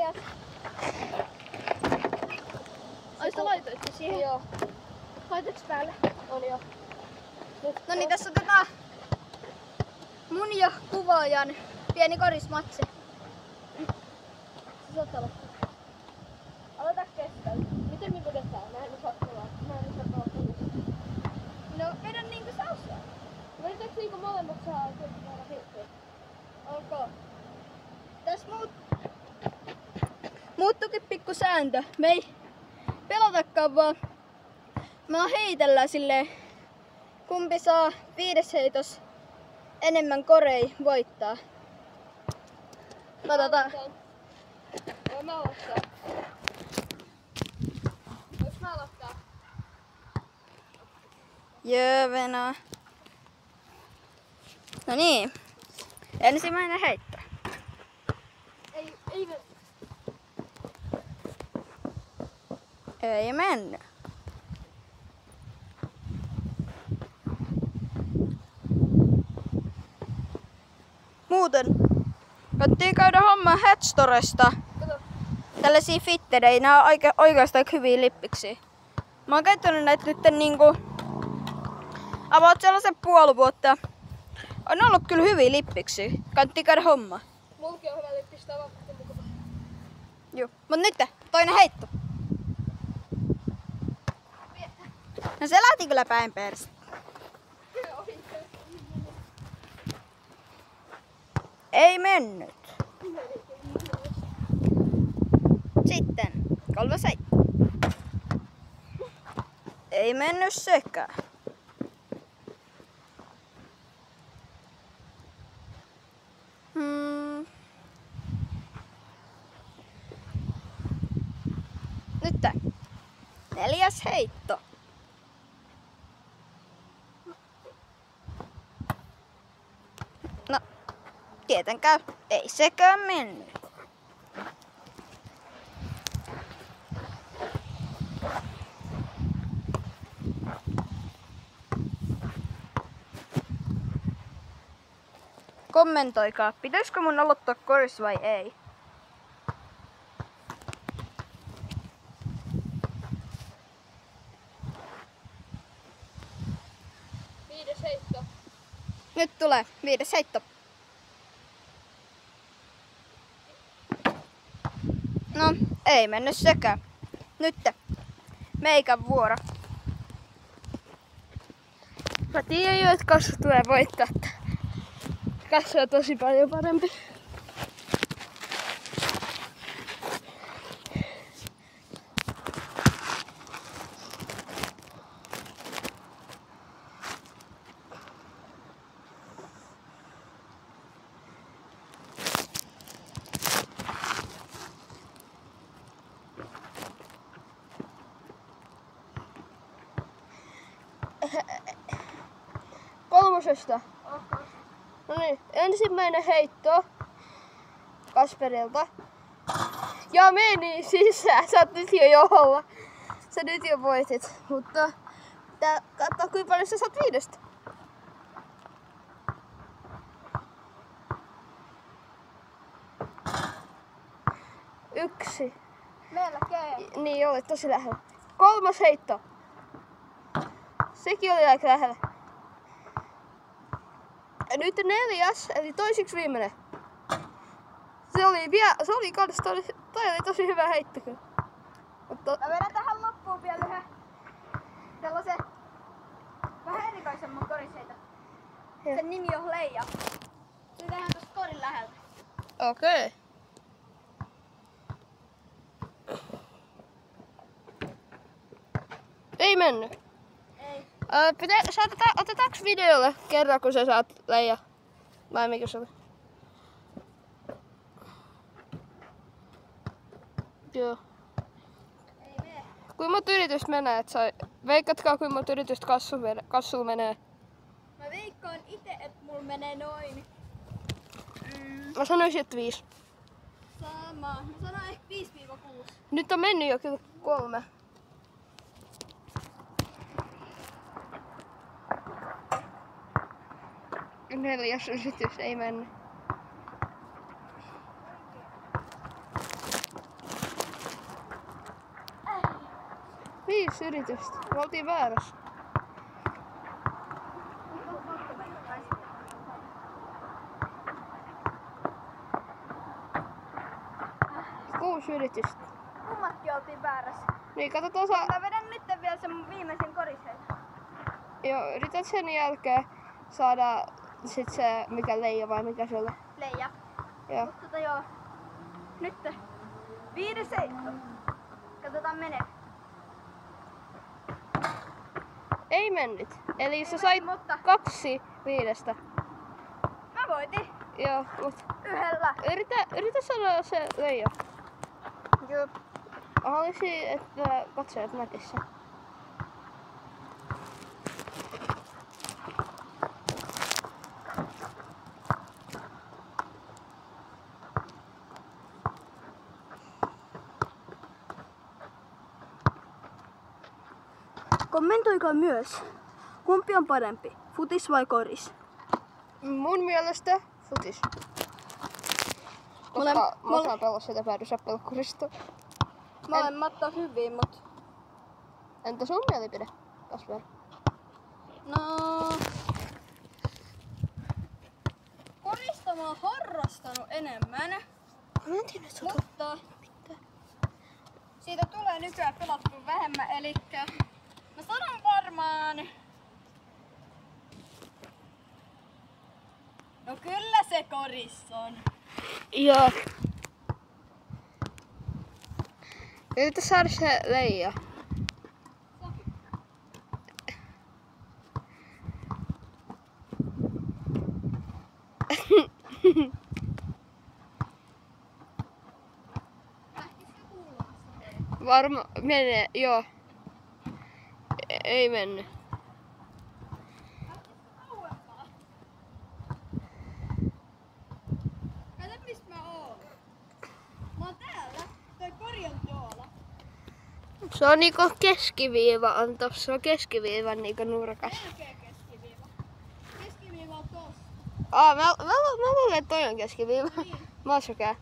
Neljäs. Ai sä laitoit siihen? Joo. Laitoiks päälle? On jo. No niin, tässä otetaan mun ja kuvaajan pieni korismatsi. Sä saat aloittaa. Aloita keskellä. Miten me vedetään? Mä en osaa kovaa. No vedän niinku sä osaat. Vedetäänkö niinku molemmat saa kuitenkaan heittää? Ok. Tässä muuttuukin pikku sääntö. Me ei pelotakaan vaan. Me heitellään silleen, kumpi saa 5 heitos enemmän korei voittaa. Katsotaan. Voin mä aloittaa. Voinko mä aloittaa? Jövena. No niin. Ensimmäinen heitto. Ei mene. Ei mennyt. Muuten kannattiin käydä hommaa Headstoresta. Tällaisia fitterejä, nää on oikeastaan hyviä lippiksi. Mä oon käyttänyt näitä nyt niinku about sellaisen puoli vuotta. On ollut kyllä hyviä lippiksi. Kannattiin käydä hommaa. Mulki on hyvä lippis, tää on mukava. Joo. Mut nyt toinen heitto. No se lähti kyllä päin perstä. Ei mennyt. Sitten 3 heitto. Ei mennyt sekään. Nyt 4. heitto. No, tietenkään ei sekään mennyt. Kommentoikaa, pitäisikö mun aloittaa koris vai ei? Viides heitto. Nyt tulee 5. heitto. No, ei mennyt sekään. Nyt meikän vuoro. Mä tiedän jo, että kasvu tulee voittaa. Kasvu on tosi paljon parempi. Kolmosesta. No niin, ensimmäinen heitto Kasperilta. Ja meni sisään. Sä oot nyt jo johdolla. Sä nyt jo voitit. Mutta pitää katsoa kuinka paljon sä saat 5. Yksi. Melkein. Niin olet tosi lähellä. 3. heitto. Sekin oli aika lähellä. Ja nyt 4. eli toisiksi viimeinen. Se oli kans toi oli tosi hyvä heitto kyllä. Mutta Mä vedän tähän loppuun vielä yhden sellaisen vähän erikoisemman korisheita. Sen nimi on Leija. Se tehdään tosta korin läheltä. okei. Ei mennyt. Ei. Otetaanko videolle kerran kun sä saat Leija? Vai mikä se oli? Joo. Ei mene. Kuinka monta yritystä menee? Veikatkaa kuinka monta yritystä kassuun menee. Mä veikkaan ite, että mulla menee noin. Mä sanoisin, että 5. Sama. Mä sanon ehkä 5-6. Nyt on mennyt jo kyllä 3. Neljäs yritys ei mennyt. 2 yritystä. Me oltiin väärässä. Kuusi yritystä. Kummatkin oltiin väärässä. Niin, katsotaan saa. Mä vedän nyt vielä sen mun viimeisen koriseen. Joo, yrität sen jälkeen saada sit se, mikä leija vai mikä se oli. Leija. Joo. Mutta joo. Nyt 5 heitto. Katsotaan menee. Ei mennyt. Eli sä sait Mutta 2 5. mä voitin Joo, mut yhdellä. yritä saada se leija. Joo. Haluaisin, että katsojat näkis sen. Kommentoikaa myös, kumpi on parempi, futis vai koris? Mun mielestä futis. Koska mä osaan pelaa sitä päädysä pelkkurista. Molemmat on hyviä, mut... Entä sun mielipide, Kasper? No... Korista mä oon harrastanut enemmän, Mä en tiedä, että mutta... Siitä tulee nykyään pelattu vähemmän, elikkä... Mä sanon varmaan... No kyllä se koris on. Joo. Yritä saada se leija. Varma menee, joo. Ei mennyt. Kato mistä mä oon. Mä oon täällä. Toi kori on tuolla. Se on niinku keskiviiva on tossa. Keskiviivan niinku nurkas. Melkein keskiviiva. Keskiviiva on tossa. Mä luulen, että toi on keskiviiva. Niin. Mä oon sokea.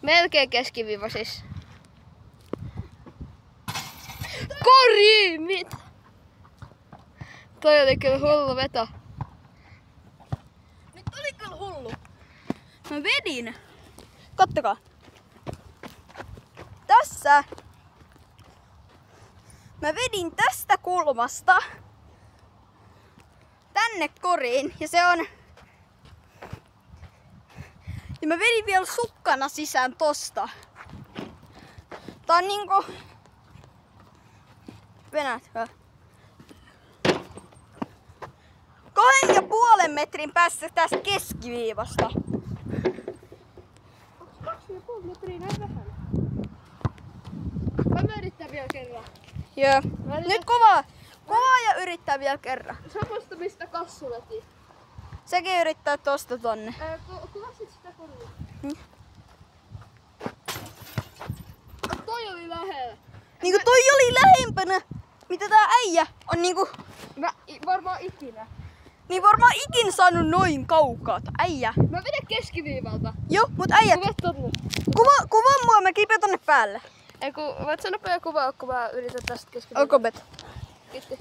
Melkein keskiviiva siis. Kori! Mitä? Toi oli kyllä hullu veto. Nyt oli kyllä hullu. Mä vedin. Kattokaa. Tässä. Mä vedin tästä kulmasta tänne koriin ja se on... Ja mä vedin vielä sukkana sisään tosta. Tää on niinku... Venätkö? 2,5 metrin päässä tästä keskiviivasta. Onks 2,5 metriä näin vähän? Mä yritän vielä kerran. Joo. Nyt kovaa. Kovaa ja yrittää vielä kerran. Samasta mistä Kassu veti. Sekin yrittää tosta tonne. Kuvasit sitä koria. Hmm. Toi oli lähellä. Niinku toi oli lähempänä. Mitä tää äijä on niinku... Varmaan ikinä. Niin varmaan ikin saanut noin kaukaa. Äijä. Mä vedän keskiviivalta. Joo, mut äijä. Kuvat tonne. Kuvaa mua, mä kipeän tonne päälle. Ei kun voit sä nopea kuvaa, kun mä yritän tästä keskiviivalta. Onko bet? Kiitos.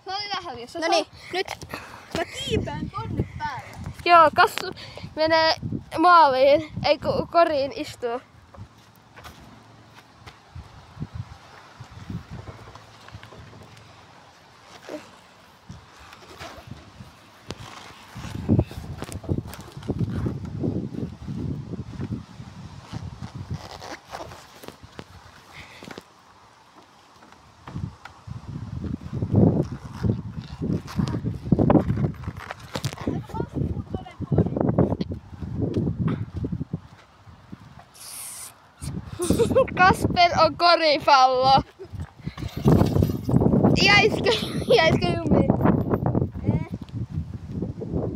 Se oli lähellä. Noniin, nyt mä kiipään tonne päälle. Joo, Kassu menee maaliin, ei kun koriin istuu. Kasper on koripallo. Jäisikö jumiin?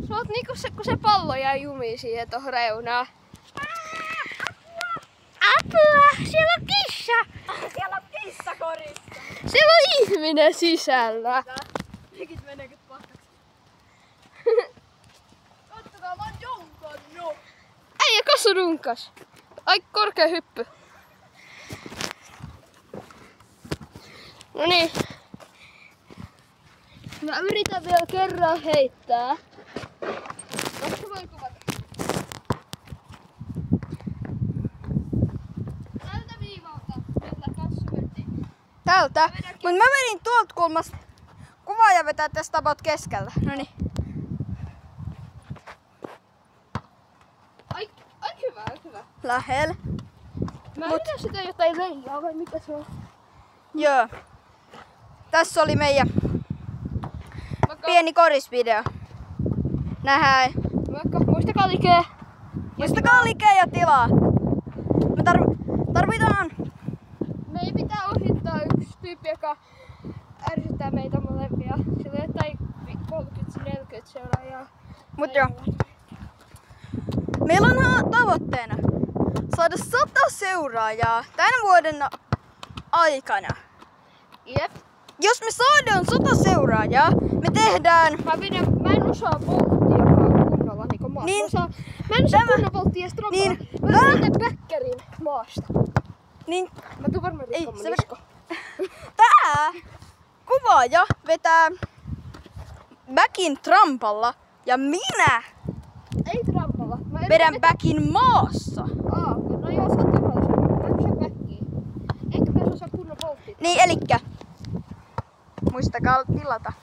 Sä oot niinku se, kun se pallo jää jumiin siihen tohon reunaan. Apua! Siellä on kissa! Siellä on kissa korissa. Siellä on ihminen sisällä. Mikit meneekö pahkaksi? Kattokaa, mä oon dunkannut. Äijä, Kassu dunkas. Ai korkea hyppy. No niin. Mä yritän vielä kerran heittää. Tästä voi kuvata. Tältä viivalta, jolla kassu mentiin. Tältä. Mut mä menin tuolta kulmasta kuvaa ja vetää tästä about keskeltä. Noniin. Ai hyvä. Lähellä. Mä yritän sitä jotain leijaa vai mikä se on? Joo. Tässä oli meidän pieni korisvideo. Nähdään. Vaikka muistakaa likee. Muistakaa likeä ja tilaa. Me tarvitaan. Meidän pitää ohittaa yksi tyyppi, joka ärsyttää meitä molempia. Sillä on jotain 30-40 seuraajaa. Mut joo. Meillä on tavoitteena saada 100 seuraajaa tämän vuoden aikana. Jep. Jos me saadaan 100 seuraajaa, me tehdään... Mä en osaa volttia kunnolla niinku maasta. Niin, Mä en osaa kunnolla volttia ja strommaa. Niin, Mä yritän bäkkärin maasta. Niin, Mä tuun varmaan rikkoon mun se nisko. tää kuvaaja vetää backin trampalla ja minä Ei trampalla. Mä vedän backin maassa. No joo, sä oot turvallisen. Mä en osaa bäkkiä. Ehkä mä en osaa kunnon volttia. Niin, elikkä muistakaa tilata.